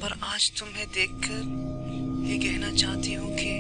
पर आज तुम्हें देखकर ये कहना चाहती हूँ कि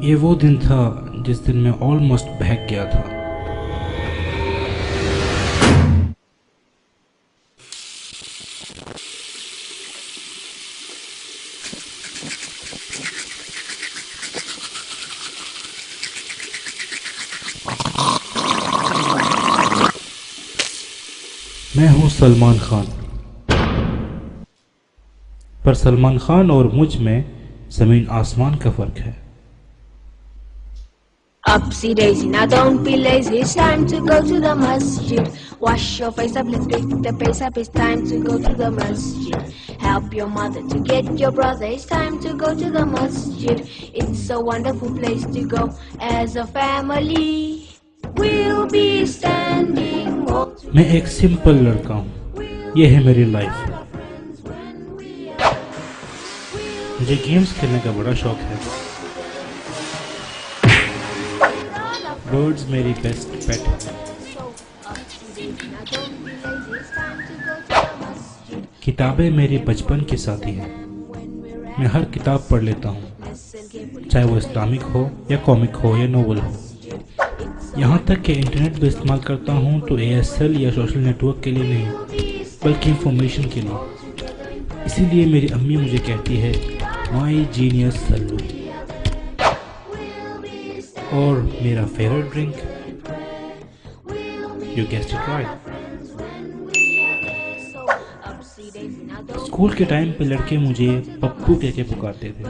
ये वो दिन था जिस दिन मैं ऑलमोस्ट बहक गया था। मैं हूँ सलमान खान, पर सलमान खान और मुझ में ज़मीन आसमान का फ़र्क है। Upsy daisy, now don't be lazy. It's time to go to the masjid. Wash your face up, let's pick the pace up. It's time to go to the masjid. Help your mother to get your brother. It's time to go to the masjid. It's a wonderful place to go as a family. We'll be standing. मैं एक simple लड़का हूँ, ये है मेरी life. मुझे games खेलने का बड़ा शौक है। बर्ड्स मेरी बेस्ट पेट है। किताबें मेरी बचपन की साथी हैं। मैं हर किताब पढ़ लेता हूँ, चाहे वो इस्लामिक हो या कॉमिक हो या नोवेल हो। यहाँ तक कि इंटरनेट भी इस्तेमाल करता हूँ तो ASL या सोशल नेटवर्क के लिए नहीं, बल्कि इंफॉर्मेशन के लिए। इसीलिए मेरी अम्मी मुझे कहती है माई जीनियस सल्लू। और मेरा favourite drink, you guessed it right, school के टाइम पे लड़के मुझे पप्पू कह के पुकारते थे,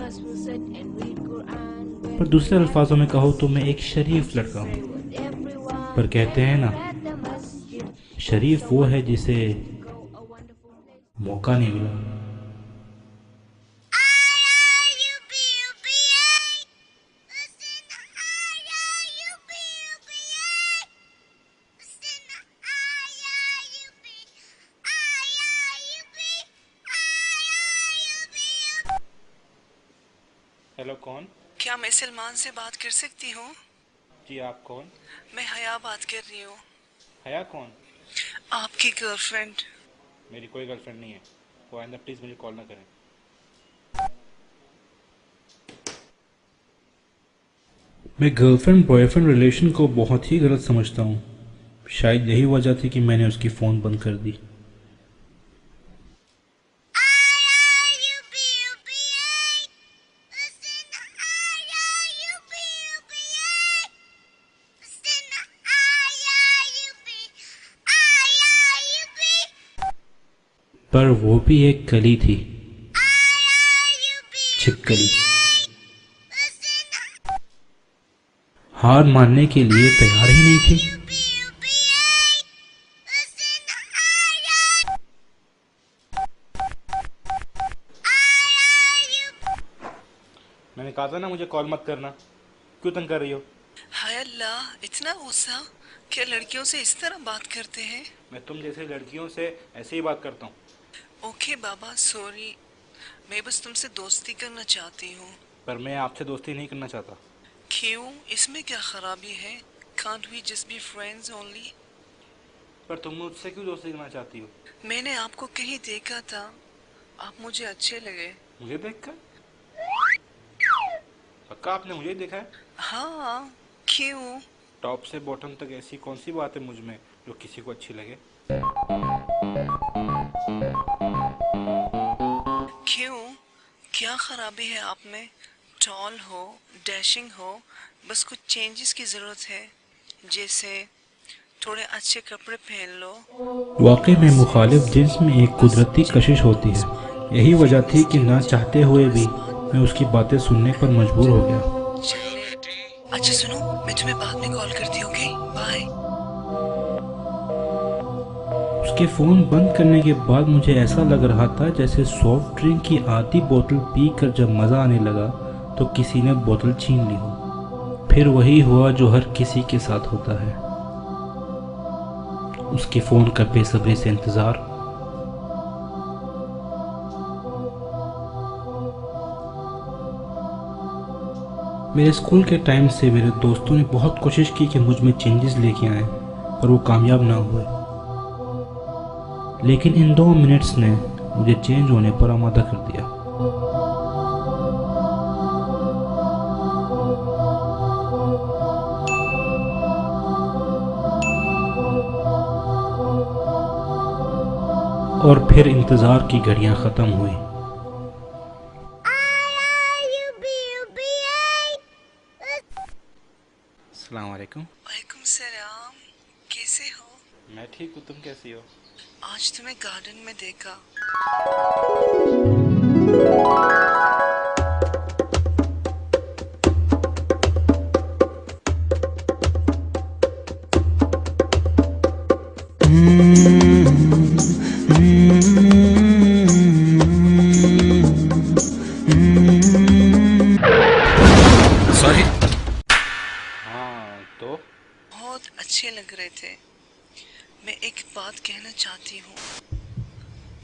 पर दूसरे अल्फाजों में कहो तो मैं एक शरीफ लड़का हूँ। पर कहते हैं ना, शरीफ वो है जिसे मौका नहीं मिला। हेलो, कौन? क्या मैं सलमान से बात कर सकती हूँ? जी, आप कौन? मैं हया बात कर रही हूँ। हया कौन? आपकी गर्लफ्रेंड। मेरी कोई गर्लफ्रेंड नहीं है, वो आइंदा प्लीज़ मुझे कॉल ना करें। मैं गर्लफ्रेंड बॉयफ्रेंड रिलेशन को बहुत ही गलत समझता हूँ। शायद यही वजह थी कि मैंने उसकी फ़ोन बंद कर दी। पर वो भी एक कली थी, छिपकली, हार मानने के लिए तैयार ही नहीं थी। मैंने कहा था ना मुझे कॉल मत करना, क्यों तंग कर रही हो? हाय अल्लाह, इतना गुस्सा? क्या लड़कियों से इस तरह बात करते हैं? मैं तुम जैसे लड़कियों से ऐसे ही बात करता हूँ। ओके बाबा, सॉरी। मैं बस तुमसे दोस्ती करना चाहती हूँ। पर मैं आपसे दोस्ती नहीं करना चाहता। क्यों? इसमें क्या खराबी है? Can't we just be friends only? पर तुम मुझसे क्यों दोस्ती करना चाहती हो? मैंने आपको कहीं देखा था, आप मुझे अच्छे लगे। मुझे देखकर? पक्का आपने मुझे देखा है? हाँ, क्यों? टॉप से बॉटम तक ऐसी कौन सी बात है मुझ में जो किसी को अच्छी लगे? क्यों? क्या खराबी है आप में? टॉल हो, डैशिंग हो, बस कुछ चेंजेस की ज़रूरत है, जैसे थोड़े अच्छे कपड़े पहन लो। वाकई में मुखालिफ जिन्स में एक कुदरती कशिश होती है। यही वजह थी कि ना चाहते हुए भी मैं उसकी बातें सुनने पर मजबूर हो गया। अच्छा सुनो, मैं तुम्हें बाद में कॉल करती हूँ, ओके? बाय। उसके फ़ोन बंद करने के बाद मुझे ऐसा लग रहा था जैसे सॉफ्ट ड्रिंक की आधी बोतल पीकर जब मज़ा आने लगा तो किसी ने बोतल छीन ली हो। फिर वही हुआ जो हर किसी के साथ होता है, उसके फ़ोन का बेसब्री से इंतज़ार। मेरे स्कूल के टाइम से मेरे दोस्तों ने बहुत कोशिश की कि मुझ में चेंजेस लेके आएं, पर वो कामयाब ना हुए। लेकिन इन 2 मिनट्स ने मुझे चेंज होने पर आमादा कर दिया। और फिर इंतज़ार की घड़ियां ख़त्म हुई। अस्सलाम वालेकुम। वालेकुम सलाम, कैसे हो? मैं ठीक हूँ, तुम कैसी हो? आज तुम्हें गार्डन में देखा। सॉरी। हाँ तो बहुत अच्छे लग रहे थे। मैं एक बात कहना चाहती हूँ।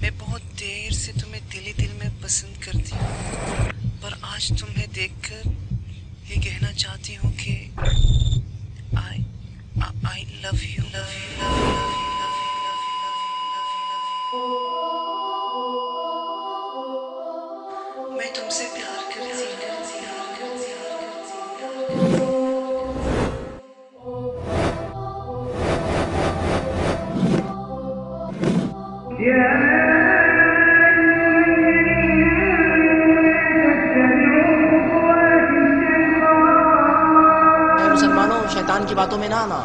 मैं बहुत देर से तुम्हें दिली दिल में पसंद करती हूँ, पर आज तुम्हें देखकर ये कहना चाहती हूँ कि I love you, love you, love you, love you, love you, love you, love you। मैं तुमसे प्यार करती हूँ, प्यार करती हूँ, प्यार करती हूँ। मुसलमानों, शैतान की बातों में ना आना,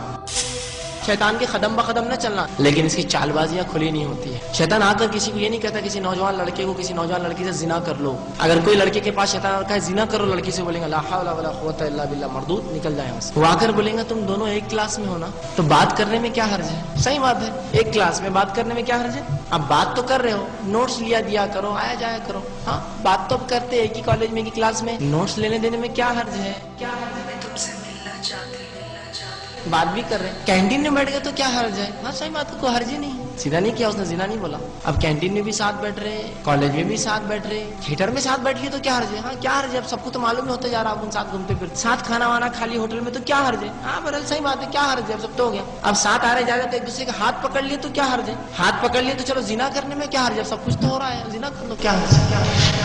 शैतान के कदम ब कदम न चलना, लेकिन इसकी चालबाजियां खुली नहीं होती है। शैतान आकर किसी को ये नहीं कहता किसी नौजवान लड़के को किसी नौजवान लड़की से जिना कर लो। अगर कोई लड़के के पास शैतान रखा है जिना करो, लड़की से बोलेंगे ला हौला वला कुव्वता इल्ला बिल्लाह, मरदूद निकल जाए उससे। वो आकर बोलेंगे तुम दोनों एक क्लास में हो ना, तो बात करने में क्या हर्ज है? सही बात है, एक क्लास में बात करने में क्या हर्ज है? अब बात तो कर रहे हो, नोट्स लिया दिया करो, आया जाया करो। हाँ, बात तो करते एक ही कॉलेज में, एक ही क्लास में, नोट्स लेने देने में क्या हर्ज है? क्या हर्ज है? मैं तुमसे मिलना चाहती हूँ। बात भी कर रहे हैं, कैंटीन में बैठ गए तो क्या हर्ज है? हाँ सही बात है, कोई हर्ज ही नहीं है। सीधा नहीं किया उसने, जिना नहीं बोला। अब कैंटीन में भी साथ बैठ रहे, कॉलेज में भी साथ बैठ रहे, थिएटर में साथ बैठ लिए तो क्या हर्ज है? हाँ क्या हर्ज है? अब सबको तो मालूम ही होता जा रहा है, अपन साथ घूमते फिर साथ खाना वाना खा ली होटल में, तो क्या हर्ज है? हाँ बरल सही बात है, क्या हर्ज है? अब सब तो हो गया। अब साथ आ रहे जा रहे तो एक दूसरे का हाथ पकड़ लिए तो क्या हर्ज है? हाथ पकड़ लिए तो चलो जिना करने में क्या हर्ज है? सब कुछ तो हो रहा है, जिना कर लो, क्या हर्ज है? क्या हर्ज है?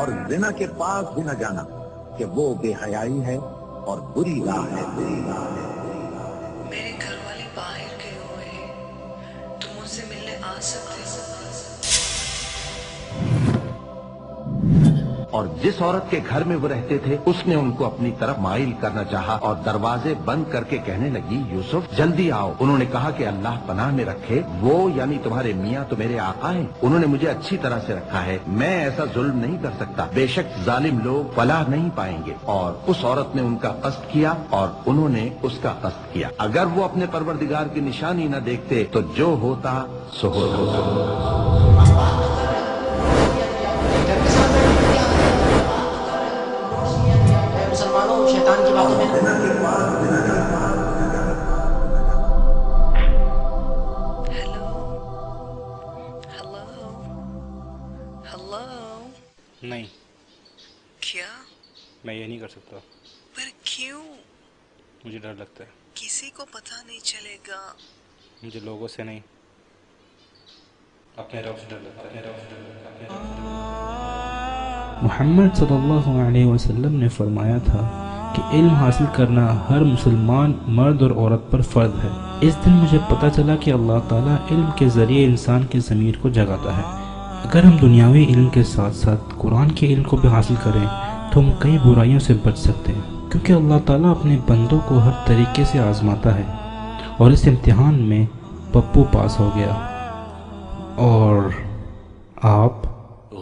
और जिना के पास भी न जाना कि वो बेहयाई है और बुरी राह है, बुरी राह है। मेरे घर वाले बाहर गए हुए हैं, तुम मुझसे मिलने आ सकते हो? और जिस औरत के घर में वो रहते थे उसने उनको अपनी तरफ माइल करना चाहा और दरवाजे बंद करके कहने लगी यूसुफ जल्दी आओ। उन्होंने कहा कि अल्लाह पनाह में रखे, वो यानी तुम्हारे मियाँ तो मेरे आका हैं, उन्होंने मुझे अच्छी तरह से रखा है, मैं ऐसा जुल्म नहीं कर सकता। बेशक जालिम लोग फलाह नहीं पाएंगे। और उस औरत ने उनका कष्ट किया और उन्होंने उसका कष्ट किया। अगर वो अपने परवरदिगार की निशानी न देखते तो जो होता सो होता। मुसलमानों, शैतान की बातों में हेलो हेलो हेलो। नहीं, क्या? मैं ये नहीं कर सकता, पर क्यों? मुझे डर लगता है। किसी को पता नहीं चलेगा। मुझे लोगों से नहीं, अपने रब से डर लगता है। मुहम्मद सल्लल्लाहु अलैहि वसल्लम ने फरमाया था कि इल्म हासिल करना हर मुसलमान मर्द और औरत पर फ़र्ज है। इस दिन मुझे पता चला कि अल्लाह ताला इल्म के ज़रिए इंसान की ज़मीर को जगाता है। अगर हम दुनियावी इल्म के साथ साथ कुरान के इल्म को भी हासिल करें तो हम कई बुराइयों से बच सकते हैं, क्योंकि अल्लाह ताला अपने बंदों को हर तरीके से आजमाता है। और इस इम्तिहान में पप्पू पास हो गया और आप